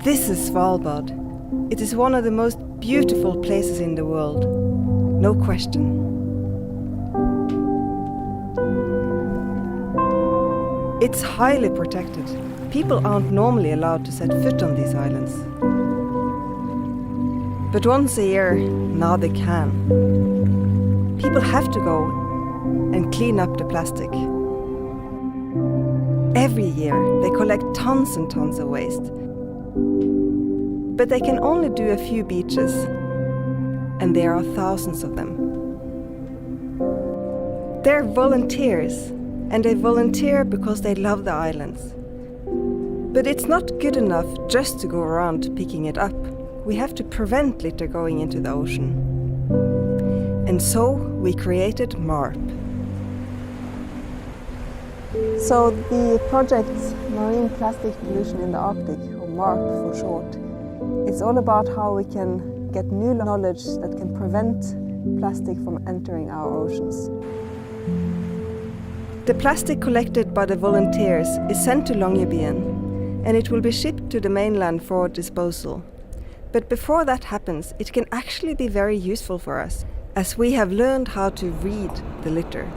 This is Svalbard. It is one of the most beautiful places in the world. No question. It's highly protected. People aren't normally allowed to set foot on these islands. But once a year, now they can. People have to go and clean up the plastic. Every year, they collect tons and tons of waste. But they can only do a few beaches, and there are thousands of them. They're volunteers, and they volunteer because they love the islands. But it's not good enough just to go around picking it up. We have to prevent litter going into the ocean. And so we created MARP. So the project Marine Plastic Pollution in the Arctic, or MARP for short, it's all about how we can get new knowledge that can prevent plastic from entering our oceans. The plastic collected by the volunteers is sent to Longyearbyen, and it will be shipped to the mainland for disposal. But before that happens, it can actually be very useful for us, as we have learned how to read the litter.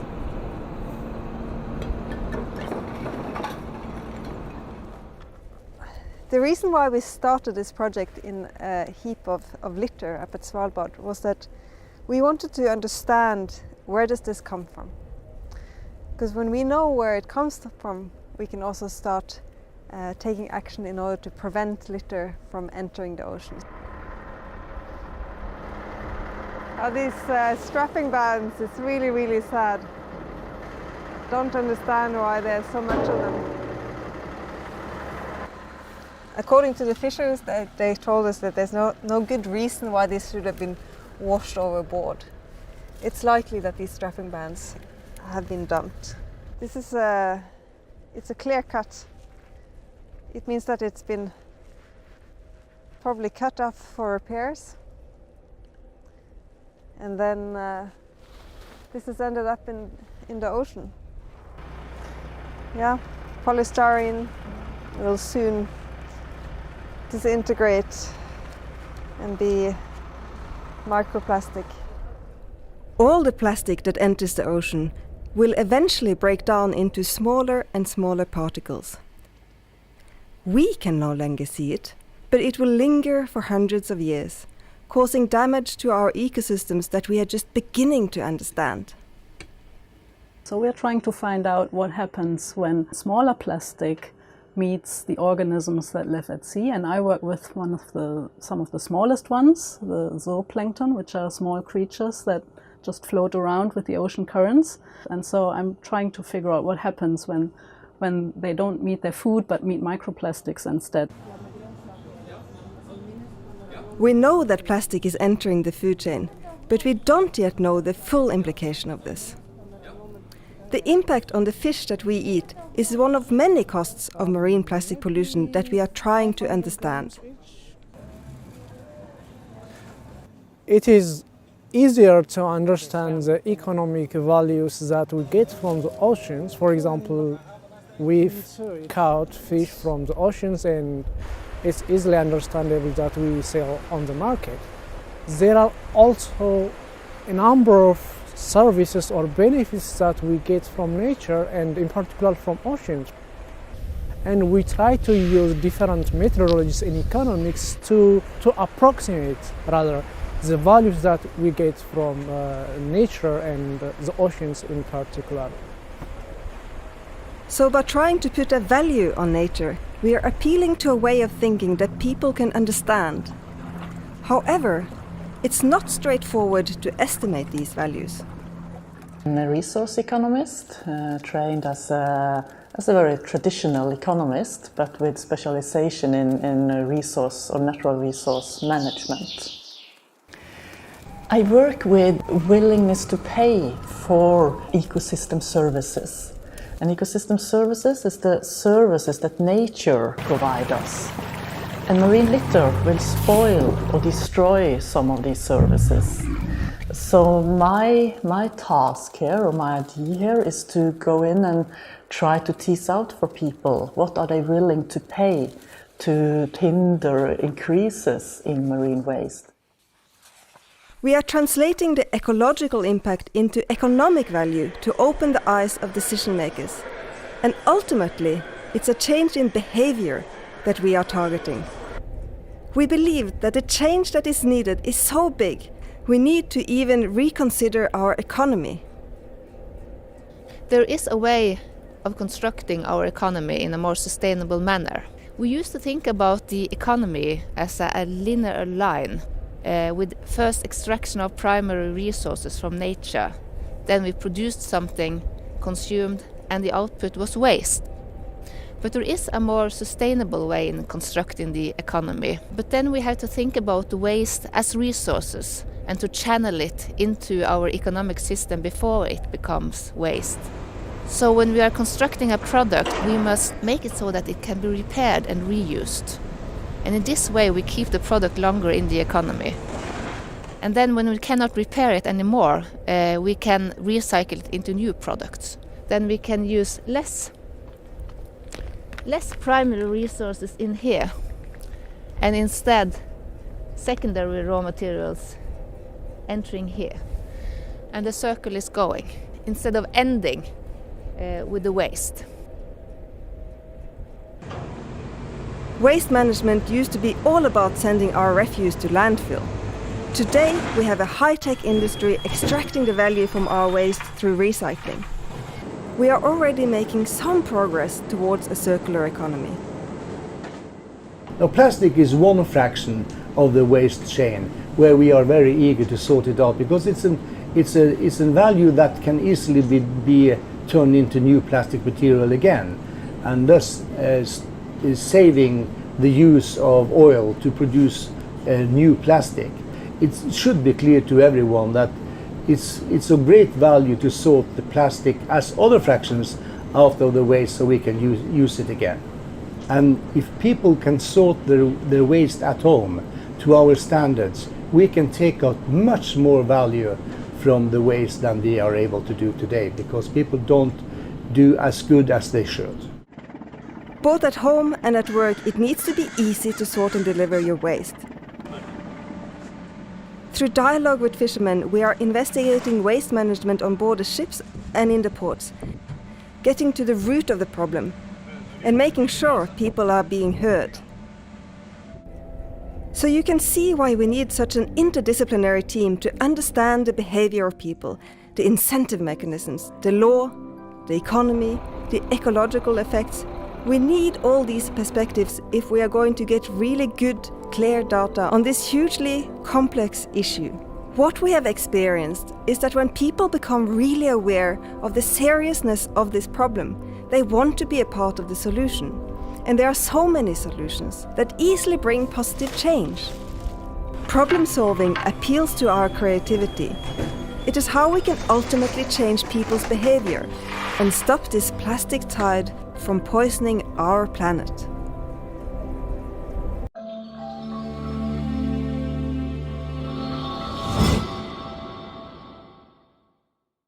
The reason why we started this project in a heap of litter up at Svalbard was that we wanted to understand where does this come from. Because when we know where it comes from, we can also start taking action in order to prevent litter from entering the oceans. These strapping bands, it's really, really sad. Don't understand why there's so much of them. According to the fishers, they told us that there's no good reason why this should have been washed overboard. It's likely that these strapping bands have been dumped. This is it's a clear cut. It means that it's been probably cut off for repairs. And then this has ended up in the ocean. Yeah, polystyrene will soon disintegrate and be microplastic. All the plastic that enters the ocean will eventually break down into smaller and smaller particles. We can no longer see it, but it will linger for hundreds of years, causing damage to our ecosystems that we are just beginning to understand. So we're trying to find out what happens when smaller plastic meets the organisms that live at sea, and I work with some of the smallest ones, the zooplankton, which are small creatures that just float around with the ocean currents. And so I'm trying to figure out what happens when they don't meet their food but meet microplastics instead. We know that plastic is entering the food chain, but we don't yet know the full implication of this. The impact on the fish that we eat is one of many costs of marine plastic pollution that we are trying to understand. It is easier to understand the economic values that we get from the oceans. For example, we've caught fish from the oceans and it's easily understandable that we sell on the market. There are also a number of services or benefits that we get from nature and in particular from oceans. And we try to use different methodologies in economics to approximate rather the values that we get from nature and the oceans in particular. So by trying to put a value on nature, we are appealing to a way of thinking that people can understand. However, it's not straightforward to estimate these values. I'm a resource economist, trained as a very traditional economist, but with specialization in resource or natural resource management. I work with willingness to pay for ecosystem services. And ecosystem services is the services that nature provides us. And marine litter will spoil or destroy some of these services. So my task here, or my idea here, is to go in and try to tease out for people what are they willing to pay to hinder increases in marine waste. We are translating the ecological impact into economic value to open the eyes of decision makers. And ultimately, it's a change in behavior that we are targeting. We believe that the change that is needed is so big, we need to even reconsider our economy. There is a way of constructing our economy in a more sustainable manner. We used to think about the economy as a linear line, with first extraction of primary resources from nature. Then we produced something, consumed, and the output was waste. But there is a more sustainable way in constructing the economy. But then we have to think about the waste as resources and to channel it into our economic system before it becomes waste. So when we are constructing a product, we must make it so that it can be repaired and reused. And in this way we keep the product longer in the economy. And then when we cannot repair it anymore, we can recycle it into new products. Then we can use less primary resources in here, and instead secondary raw materials entering here. And the circle is going, instead of ending with the waste. Waste management used to be all about sending our refuse to landfill. Today, we have a high-tech industry extracting the value from our waste through recycling. We are already making some progress towards a circular economy. Now, plastic is one fraction of the waste chain where we are very eager to sort it out because it's a value that can easily be turned into new plastic material again, and thus is saving the use of oil to produce new plastic. It should be clear to everyone that it's of great value to sort the plastic as other fractions out of the waste so we can use it again. And if people can sort their waste at home to our standards, we can take out much more value from the waste than they are able to do today, because people don't do as good as they should. Both at home and at work, it needs to be easy to sort and deliver your waste. Through dialogue with fishermen, we are investigating waste management on board the ships and in the ports, getting to the root of the problem and making sure people are being heard. So you can see why we need such an interdisciplinary team to understand the behavior of people, the incentive mechanisms, the law, the economy, the ecological effects. We need all these perspectives if we are going to get really good, clear data on this hugely complex issue. What we have experienced is that when people become really aware of the seriousness of this problem, they want to be a part of the solution. And there are so many solutions that easily bring positive change. Problem solving appeals to our creativity. It is how we can ultimately change people's behavior and stop this plastic tide from poisoning our planet.